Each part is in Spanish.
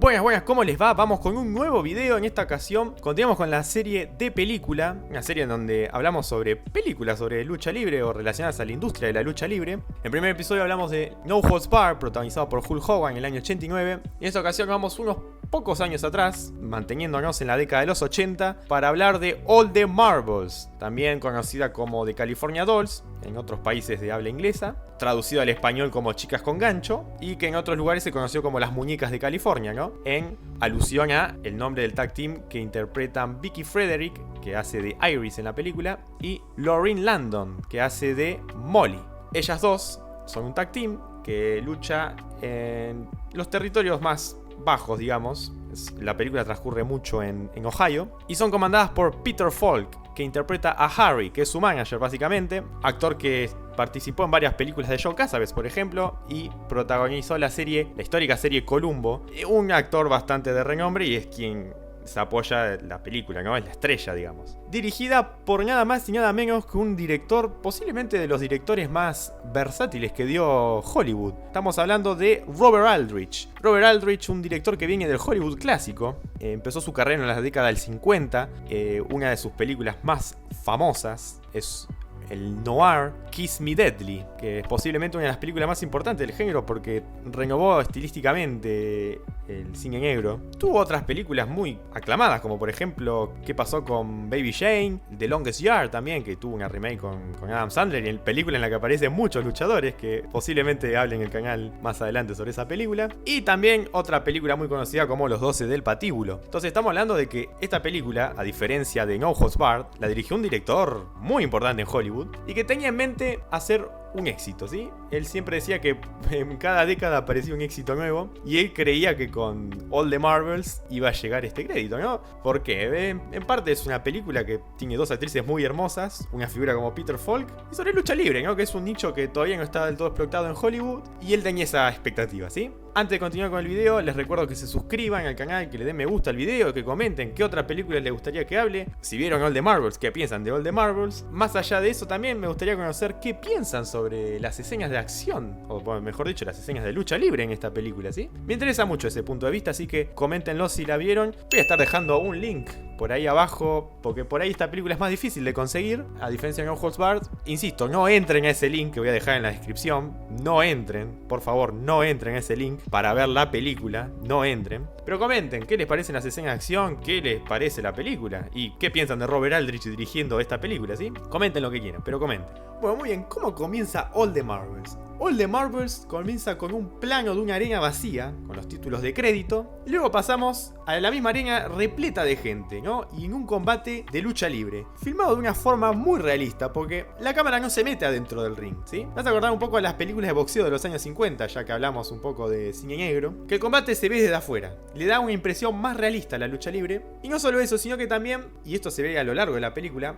Buenas, buenas, ¿cómo les va? Vamos con un nuevo video. En esta ocasión continuamos con la serie de película, una serie en donde hablamos sobre películas sobre lucha libre o relacionadas a la industria de la lucha libre. En el primer episodio hablamos de No Holds Barred, protagonizado por Hulk Hogan en el año 89. Y en esta ocasión vamos unos pocos años atrás, manteniéndonos en la década de los 80, para hablar de All the Marbles, también conocida como The California Dolls en otros países de habla inglesa, traducido al español como Chicas con Gancho, y que en otros lugares se conoció como Las Muñecas de California, ¿no? En alusión a el nombre del tag team que interpretan Vicky Frederick, que hace de Iris en la película, y Laureen Landon, que hace de Molly. Ellas dos son un tag team que lucha en los territorios más bajos, digamos. La película transcurre mucho en Ohio, y son comandadas por Peter Falk, que interpreta a Harry, que es su manager básicamente, actor que participó en varias películas de John Cassavetes, por ejemplo, y protagonizó la histórica serie Columbo. Un actor bastante de renombre y es quien se apoya la película, ¿no? Es la estrella, digamos. Dirigida por nada más y nada menos que un director, posiblemente de los directores más versátiles que dio Hollywood. Estamos hablando de Robert Aldrich. Robert Aldrich, un director que viene del Hollywood clásico. Empezó su carrera en la década del 50. Una de sus películas más famosas es el noir Kiss Me Deadly, que es posiblemente una de las películas más importantes del género porque renovó estilísticamente el cine negro. Tuvo otras películas muy aclamadas, como por ejemplo ¿Qué pasó con Baby Jane? The Longest Yard también, que tuvo una remake con Adam Sandler, y en película en la que aparecen muchos luchadores, que posiblemente hablen en el canal más adelante sobre esa película. Y también otra película muy conocida como Los 12 del Patíbulo. Entonces estamos hablando de que esta película, a diferencia de No Holds Barred, la dirigió un director muy importante en Hollywood y que tenía en mente hacer un éxito, ¿sí? Él siempre decía que en cada década aparecía un éxito nuevo, y él creía que con All the Marbles iba a llegar este crédito, ¿no? ¿Por qué? En parte es una película que tiene dos actrices muy hermosas, una figura como Peter Falk, y sobre lucha libre, ¿no? Que es un nicho que todavía no está del todo explotado en Hollywood, y él tenía esa expectativa, ¿sí? Antes de continuar con el video, les recuerdo que se suscriban al canal, que le den me gusta al video, que comenten qué otra película les gustaría que hable. Si vieron All the Marbles, qué piensan de All the Marbles. Más allá de eso, también me gustaría conocer qué piensan sobre las escenas de acción, o mejor dicho, las escenas de lucha libre en esta película, ¿sí? Me interesa mucho ese punto de vista, así que coméntenlo si la vieron. Voy a estar dejando un link por ahí abajo, porque por ahí esta película es más difícil de conseguir, a diferencia de No Holds Barred. Insisto, no entren a ese link que voy a dejar en la descripción. No entren, por favor, no entren a ese link para ver la película. No entren. Pero comenten qué les parecen las escenas de acción, qué les parece la película y qué piensan de Robert Aldrich dirigiendo esta película, ¿sí? Comenten lo que quieran, pero comenten. Bueno, muy bien, ¿cómo comienza All the Marbles? All the Marbles comienza con un plano de una arena vacía, con los títulos de crédito, y luego pasamos a la misma arena repleta de gente, ¿no? Y en un combate de lucha libre, filmado de una forma muy realista, porque la cámara no se mete adentro del ring, ¿sí? Me hace acordar un poco a las películas de boxeo de los años 50, ya que hablamos un poco de cine negro, que el combate se ve desde afuera, le da una impresión más realista a la lucha libre, y no solo eso, sino que también, y esto se ve a lo largo de la película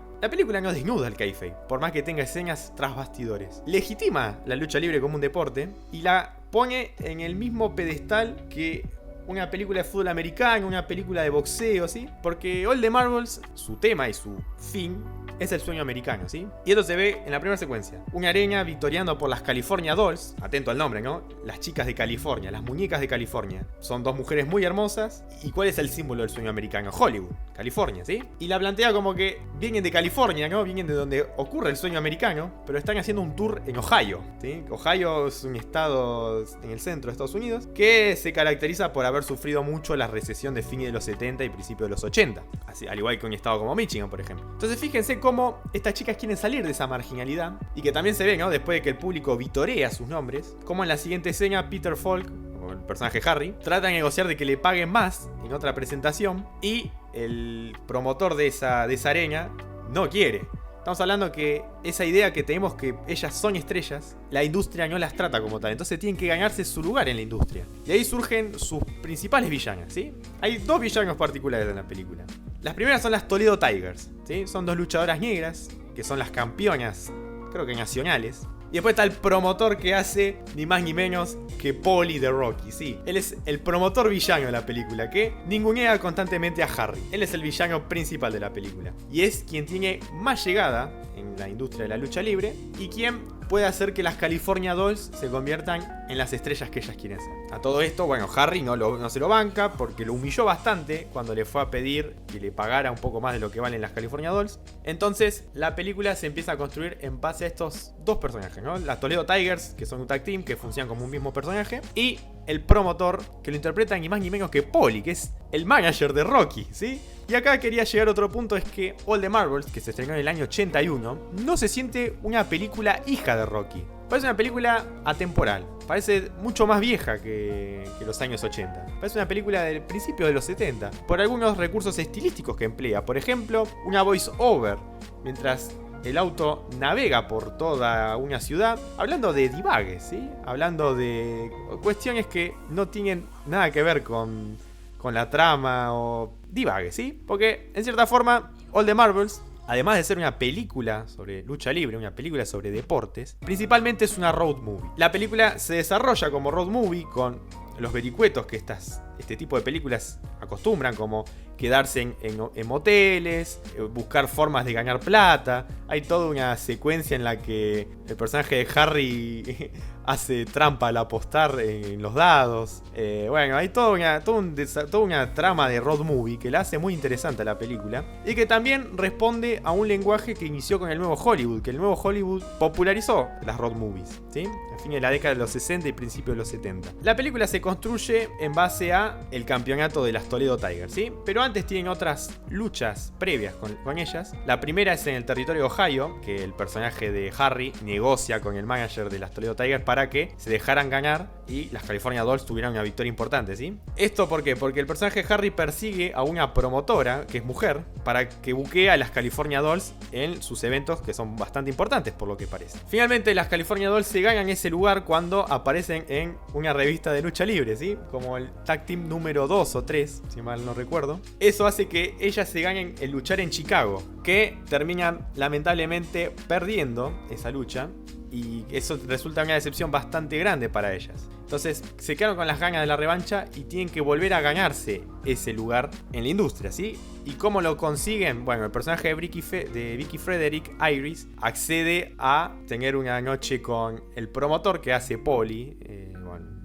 no desnuda el kayfabe, por más que tenga escenas tras bastidores. Legitima la lucha libre como un deporte y la pone en el mismo pedestal que una película de fútbol americano, una película de boxeo, ¿sí? Porque All the Marbles, su tema y su fin es el sueño americano, ¿sí? Y esto se ve en la primera secuencia. Una arena victoriando por las California Dolls, atento al nombre, ¿no? Las chicas de California, las muñecas de California. Son dos mujeres muy hermosas. ¿Y cuál es el símbolo del sueño americano? Hollywood, California, ¿sí? Y la plantea como que vienen de California, ¿no? Vienen de donde ocurre el sueño americano, pero están haciendo un tour en Ohio, ¿sí? Ohio es un estado en el centro de Estados Unidos que se caracteriza por haber sufrido mucho la recesión de fines de los 70 y principios de los 80. Así, al igual que un estado como Michigan, por ejemplo. Entonces fíjense cómo estas chicas quieren salir de esa marginalidad, y que también se ve, ¿no? Después de que el público vitorea sus nombres, como en la siguiente escena Peter Falk, o el personaje Harry, trata de negociar de que le paguen más en otra presentación, y el promotor de esa arena no quiere. Estamos hablando que esa idea que tenemos que ellas son estrellas, la industria no las trata como tal, entonces tienen que ganarse su lugar en la industria. Y ahí surgen sus principales villanas, ¿sí? Hay dos villanos particulares en la película. Las primeras son las Toledo Tigers, ¿sí? Son dos luchadoras negras, que son las campeonas, creo que nacionales. Y después está el promotor que hace ni más ni menos que Paulie de Rocky, sí. Él es el promotor villano de la película, que ningunea constantemente a Harry. Él es el villano principal de la película. Y es quien tiene más llegada en la industria de la lucha libre y quien puede hacer que las California Dolls se conviertan en las estrellas que ellas quieren ser. A todo esto, bueno, Harry no se lo banca porque lo humilló bastante cuando le fue a pedir que le pagara un poco más de lo que valen las California Dolls. Entonces, la película se empieza a construir en base a estos dos personajes, ¿no? Las Toledo Tigers, que son un tag team, que funcionan como un mismo personaje, y el promotor, que lo interpreta ni más ni menos que Paulie, que es el manager de Rocky, ¿sí? Y acá quería llegar a otro punto, es que All the Marbles, que se estrenó en el año 81, no se siente una película hija de Rocky. Parece una película atemporal, parece mucho más vieja que los años 80. Parece una película del principio de los 70, por algunos recursos estilísticos que emplea. Por ejemplo, una voice over, mientras el auto navega por toda una ciudad, hablando de divagues, ¿sí? Hablando de cuestiones que no tienen nada que ver con la trama o divagues, ¿sí? Porque, en cierta forma, All the Marbles, además de ser una película sobre lucha libre, una película sobre deportes, principalmente es una road movie. La película se desarrolla como road movie con los vericuetos que este tipo de películas acostumbran, como quedarse en moteles, buscar formas de ganar plata. Hay toda una secuencia en la que el personaje de Harry hace trampa al apostar en los dados. Bueno, hay toda una trama de road movie que la hace muy interesante a la película, y que también responde a un lenguaje que inició con el nuevo Hollywood, que el nuevo Hollywood popularizó las road movies, ¿sí? A fin de la década de los 60 y principios de los 70. La película se construye en base a el campeonato de las Toledo Tigers, ¿sí? Pero antes tienen otras luchas previas con ellas. La primera es en el territorio de Ohio, que el personaje de Harry negocia con el manager de las Toledo Tigers para que se dejaran ganar y las California Dolls tuvieran una victoria importante, ¿sí? ¿Esto por qué? Porque el personaje de Harry persigue a una promotora, que es mujer, para que buquee a las California Dolls en sus eventos, que son bastante importantes por lo que parece. Finalmente, las California Dolls se ganan ese lugar cuando aparecen en una revista de lucha libre, ¿sí? Como el tag team número 2 o 3, si mal no recuerdo. Eso hace que ellas se ganen el luchar en Chicago, que terminan lamentablemente perdiendo esa lucha, y eso resulta una decepción bastante grande para ellas. Entonces se quedaron con las ganas de la revancha y tienen que volver a ganarse ese lugar en la industria, ¿sí? ¿Y cómo lo consiguen? Bueno, el personaje de Vicky Frederick, Iris, accede a tener una noche con el promotor que hace Paulie,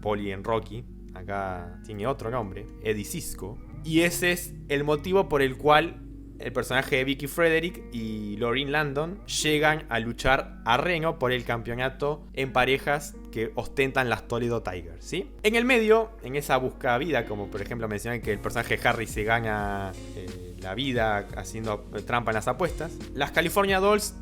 Paulie en Rocky. Acá tiene otro nombre, Eddie Cisco. Y ese es el motivo por el cual el personaje de Vicky Frederick y Laureen Landon llegan a luchar a Reno por el campeonato en parejas que ostentan las Toledo Tigers, ¿sí? En el medio, en esa busca vida, como por ejemplo mencioné que el personaje de Harry se gana la vida haciendo trampa en las apuestas, las California Dolls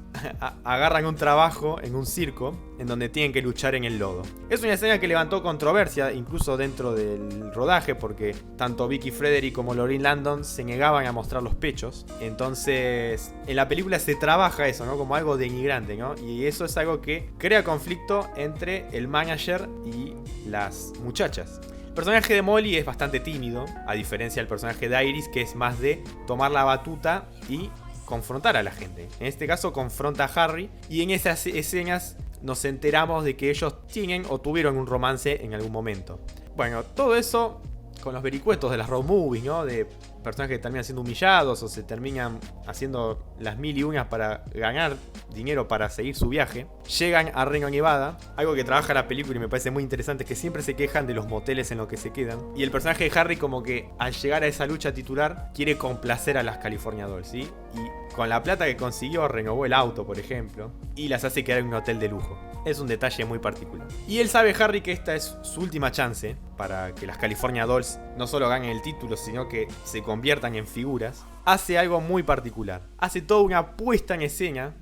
agarran un trabajo en un circo en donde tienen que luchar en el lodo. Es una escena que levantó controversia incluso dentro del rodaje, porque tanto Vicky Frederick como Laureen Landon se negaban a mostrar los pechos. Entonces en la película se trabaja eso, ¿no? Como algo denigrante, ¿no? Y eso es algo que crea conflicto entre el manager y las muchachas. El personaje de Molly es bastante tímido, a diferencia del personaje de Iris, que es más de tomar la batuta y confrontar a la gente. En este caso confronta a Harry, y en esas escenas nos enteramos de que ellos tienen o tuvieron un romance en algún momento. Bueno, todo eso con los vericuetos de las road movies, ¿no? De personajes que terminan siendo humillados o se terminan haciendo las mil y unas para ganar dinero para seguir su viaje. Llegan a Reno, Nevada. Algo que trabaja la película y me parece muy interesante es que siempre se quejan de los moteles en los que se quedan. Y el personaje de Harry, como que al llegar a esa lucha titular, quiere complacer a las California Dolls, ¿sí? Y con la plata que consiguió renovó el auto, por ejemplo, y las hace quedar en un hotel de lujo. Es un detalle muy particular. Y él sabe, Harry, que esta es su última chance para que las California Dolls no solo ganen el título, sino que se conviertan en figuras. Hace algo muy particular. Hace toda una puesta en escena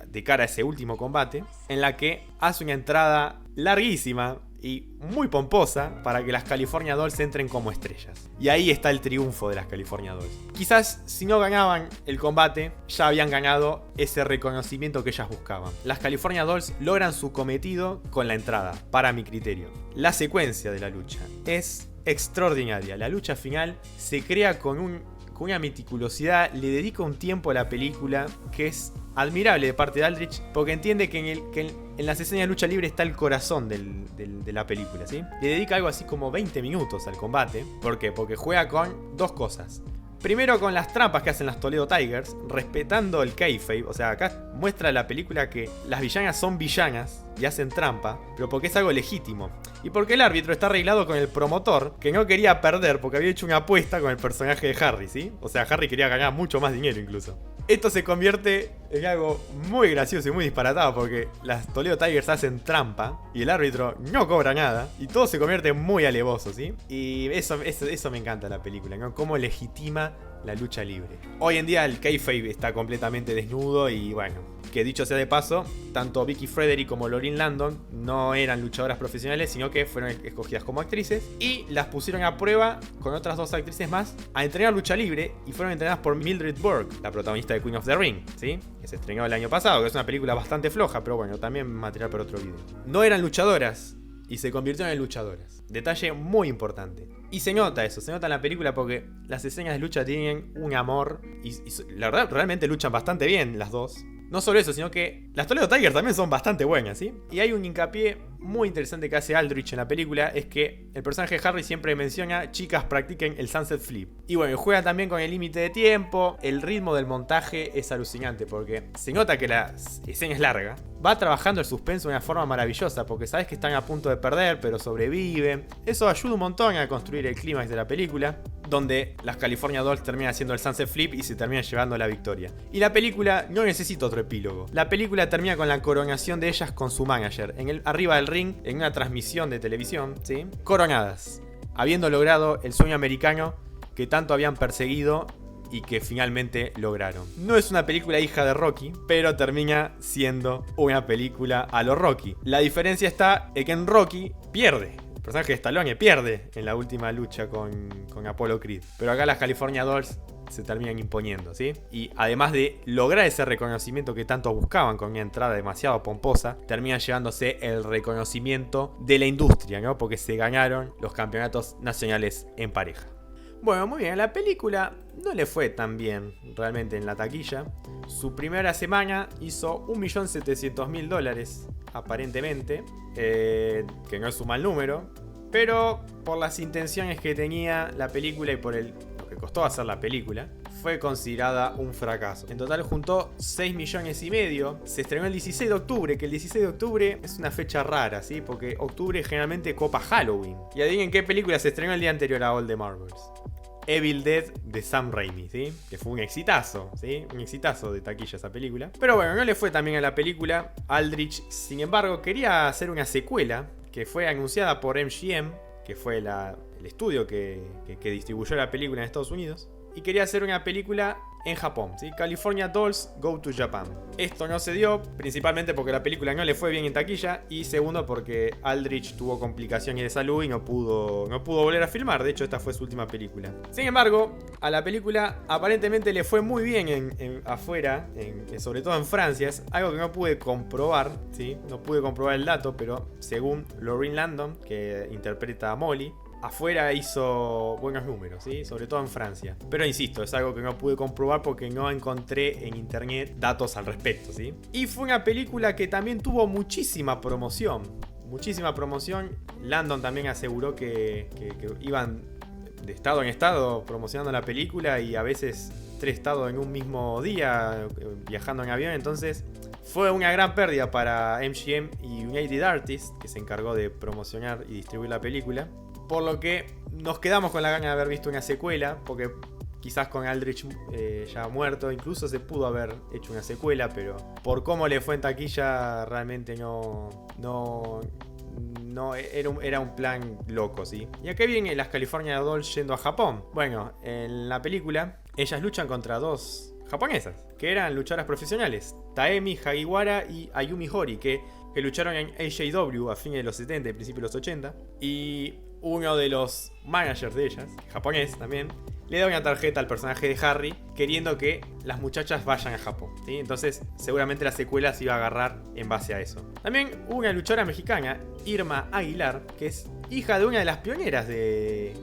de cara a ese último combate, en la que hace una entrada larguísima y muy pomposa para que las California Dolls entren como estrellas. Y ahí está el triunfo de las California Dolls. Quizás si no ganaban el combate, ya habían ganado ese reconocimiento que ellas buscaban. Las California Dolls logran su cometido con la entrada, para mi criterio. La secuencia de la lucha es extraordinaria. La lucha final se crea con una meticulosidad, le dedica un tiempo a la película que es admirable de parte de Aldrich, porque entiende que en las escenas de lucha libre está el corazón de la película, ¿sí? Le dedica algo así como 20 minutos al combate. ¿Por qué? Porque juega con dos cosas. Primero con las trampas que hacen las Toledo Tigers, respetando el kayfabe. O sea, acá muestra la película que las villanas son villanas y hacen trampa, pero porque es algo legítimo. Y porque el árbitro está arreglado con el promotor, que no quería perder porque había hecho una apuesta con el personaje de Harry, ¿sí? O sea, Harry quería ganar mucho más dinero incluso. Esto se convierte en algo muy gracioso y muy disparatado porque las Toledo Tigers hacen trampa y el árbitro no cobra nada y todo se convierte muy alevoso, ¿sí? Y eso me encanta de la película, ¿no? Cómo legitima la lucha libre. Hoy en día el kayfabe está completamente desnudo y bueno, que dicho sea de paso, tanto Vicky Frederick como Lauryn Landon no eran luchadoras profesionales, sino que fueron escogidas como actrices y las pusieron a prueba con otras 2 actrices más a entrenar lucha libre y fueron entrenadas por Mildred Burke, la protagonista de Queen of the Ring, ¿sí? Que se estrenó el año pasado, que es una película bastante floja, pero bueno, también material para otro video. No eran luchadoras y se convirtieron en luchadoras. Detalle muy importante. Y se nota eso, se nota en la película porque las escenas de lucha tienen un amor y la verdad realmente luchan bastante bien las dos. No solo eso, sino que las Toledo Tigers también son bastante buenas, ¿sí? Y hay un hincapié muy interesante que hace Aldrich en la película, es que el personaje de Harry siempre menciona: chicas, practiquen el Sunset Flip. Y bueno, juega también con el límite de tiempo, el ritmo del montaje es alucinante porque se nota que la escena es larga. Va trabajando el suspenso de una forma maravillosa porque sabes que están a punto de perder, pero sobreviven. Eso ayuda un montón a construir el clímax de la película, donde las California Dolls terminan haciendo el Sunset Flip y se terminan llevando la victoria. Y la película no necesita otro epílogo. La película termina con la coronación de ellas con su manager, arriba del ring, en una transmisión de televisión, ¿sí? Coronadas, habiendo logrado el sueño americano que tanto habían perseguido y que finalmente lograron. No es una película hija de Rocky, pero termina siendo una película a lo Rocky. La diferencia está en que en Rocky pierde. El personaje de Stallone pierde en la última lucha con Apollo Creed. Pero acá las California Dolls se terminan imponiendo, ¿sí? Y además de lograr ese reconocimiento que tanto buscaban con una entrada demasiado pomposa, terminan llevándose el reconocimiento de la industria, ¿no? Porque se ganaron los campeonatos nacionales en pareja. Bueno, muy bien, la película no le fue tan bien realmente en la taquilla. Su primera semana hizo $1.700.000, aparentemente, que no es un mal número, pero por las intenciones que tenía la película y por lo que costó hacer la película, fue considerada un fracaso. En total juntó 6,5 millones. Se estrenó el 16 de octubre, que el 16 de octubre es una fecha rara, ¿sí? Porque octubre generalmente copa Halloween. Y adivinen qué película se estrenó el día anterior a All the Marvels. Evil Dead de Sam Raimi, ¿sí? Que fue un exitazo, ¿sí? Un exitazo de taquilla esa película. Pero bueno, no le fue tan bien a la película. Aldrich, sin embargo, quería hacer una secuela que fue anunciada por MGM, que fue el estudio que distribuyó la película en Estados Unidos. Y quería hacer una película en Japón, ¿sí? California Dolls Go to Japan. Esto no se dio, principalmente porque la película no le fue bien en taquilla y segundo porque Aldrich tuvo complicaciones de salud y no pudo volver a filmar. De hecho, esta fue su última película. Sin embargo, a la película aparentemente le fue muy bien afuera, sobre todo en Francia. Es algo que no pude comprobar, ¿sí? No pude comprobar el dato, pero según Lauryn Landon, que interpreta a Molly, afuera hizo buenos números, ¿sí? Sobre todo en Francia. Pero insisto, es algo que no pude comprobar porque no encontré en internet datos al respecto, ¿sí? Y fue una película que también tuvo muchísima promoción. Muchísima promoción. Landon también aseguró que iban de estado en estado promocionando la película y a veces 3 estados en un mismo día viajando en avión. Entonces fue una gran pérdida para MGM y United Artists, que se encargó de promocionar y distribuir la película. Por lo que nos quedamos con la gana de haber visto una secuela, porque quizás con Aldrich ya muerto, incluso se pudo haber hecho una secuela, pero por cómo le fue en taquilla realmente no era un plan loco, ¿sí? ¿Y a qué vienen las California Dolls yendo a Japón? Bueno, en la película ellas luchan contra 2 japonesas, que eran luchadoras profesionales, Taemi Hagiwara y Ayumi Hori, que lucharon en AJW a fines de los 70 y principios de los 80, y uno de los managers de ellas, japonés también, le da una tarjeta al personaje de Harry queriendo que las muchachas vayan a Japón, ¿sí? Entonces seguramente la secuela se iba a agarrar en base a eso. También hubo una luchadora mexicana, Irma Aguilar, que es hija de una de las pioneras de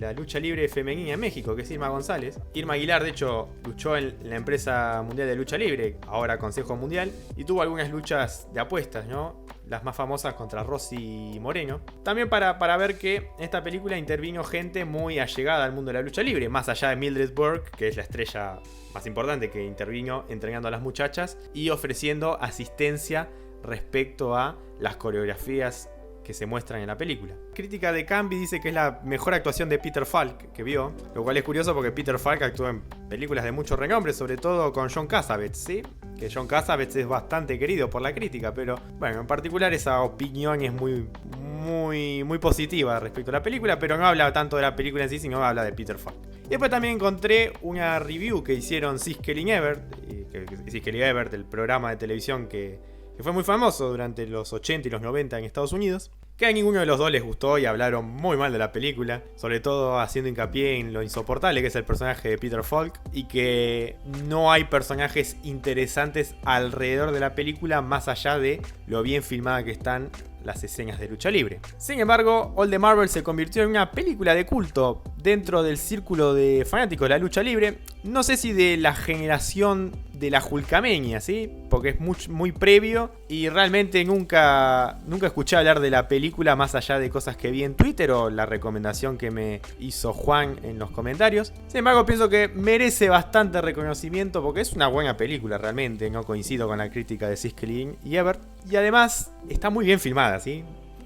la lucha libre femenina en México, que es Irma González. Irma Aguilar, de hecho, luchó en la empresa mundial de lucha libre, ahora Consejo Mundial, y tuvo algunas luchas de apuestas, ¿no? las más famosas contra Rosy Moreno. También para ver que en esta película intervino gente muy allegada al mundo de la lucha libre, más allá de Mildred Burke, que es la estrella más importante que intervino entrenando a las muchachas y ofreciendo asistencia respecto a las coreografías que se muestran en la película. Crítica de Cambi dice que es la mejor actuación de Peter Falk que vio, lo cual es curioso porque Peter Falk actuó en películas de mucho renombre, sobre todo con John Cassavetes, ¿sí? Que John Cassavetes es bastante querido por la crítica, pero bueno, en particular esa opinión es muy positiva respecto a la película, pero no habla tanto de la película en sí, sino habla de Peter Falk. Y después también encontré una review que hicieron Siskel y Ebert, el programa de televisión que fue muy famoso durante los 80 y los 90 en Estados Unidos, que a ninguno de los dos les gustó y hablaron muy mal de la película, sobre todo haciendo hincapié en lo insoportable que es el personaje de Peter Falk y que no hay personajes interesantes alrededor de la película más allá de lo bien filmada que están las escenas de lucha libre. Sin embargo, All the Marvel se convirtió en una película de culto dentro del círculo de fanáticos de la lucha libre. No sé si de la generación de la Hulkamania, ¿sí? Porque es muy previo y realmente nunca escuché hablar de la película más allá de cosas que vi en Twitter o la recomendación que me hizo Juan en los comentarios. Sin embargo, pienso que merece bastante reconocimiento porque es una buena película realmente, no coincido con la crítica de Siskel y Ebert. Y además está muy bien filmada, ¿sí?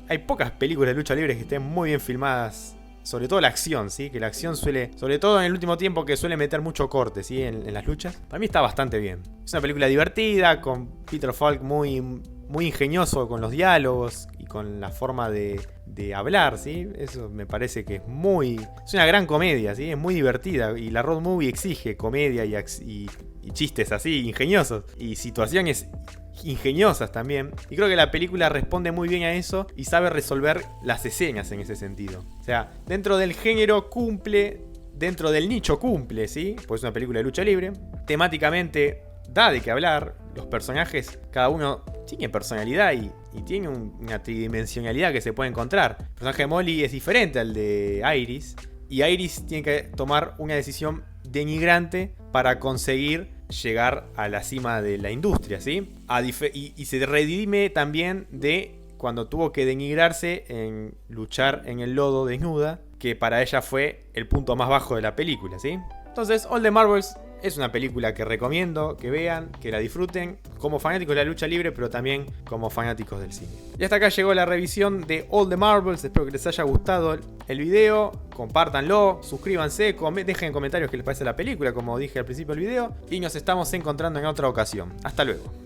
Hay pocas películas de lucha libre que estén muy bien filmadas. Sobre todo la acción, ¿sí? Que la acción suele, sobre todo en el último tiempo, que suele meter mucho corte, ¿sí? En las luchas. Para mí está bastante bien. Es una película divertida, con Peter Falk muy ingenioso con los diálogos y con la forma de hablar, ¿sí? Eso me parece que es una gran comedia, ¿sí? Es muy divertida y la road movie exige comedia y chistes así, ingeniosos. Y situaciones ingeniosas también, y creo que la película responde muy bien a eso y sabe resolver las escenas en ese sentido. O sea, dentro del género cumple, dentro del nicho cumple, ¿sí? Pues es una película de lucha libre, temáticamente da de qué hablar, los personajes, cada uno tiene personalidad y tiene una tridimensionalidad que se puede encontrar. El personaje de Molly es diferente al de Iris, y Iris tiene que tomar una decisión denigrante para conseguir llegar a la cima de la industria, ¿sí? Y se redime también de cuando tuvo que denigrarse en luchar en el lodo desnuda, que para ella fue el punto más bajo de la película, ¿sí? Entonces, All the Marvels es una película que recomiendo que vean, que la disfruten como fanáticos de la lucha libre, pero también como fanáticos del cine. Y hasta acá llegó la revisión de All the Marvels. Espero que les haya gustado el video. Compártanlo, suscríbanse, dejen en comentarios qué les parece la película, como dije al principio del video. Y nos estamos encontrando en otra ocasión. Hasta luego.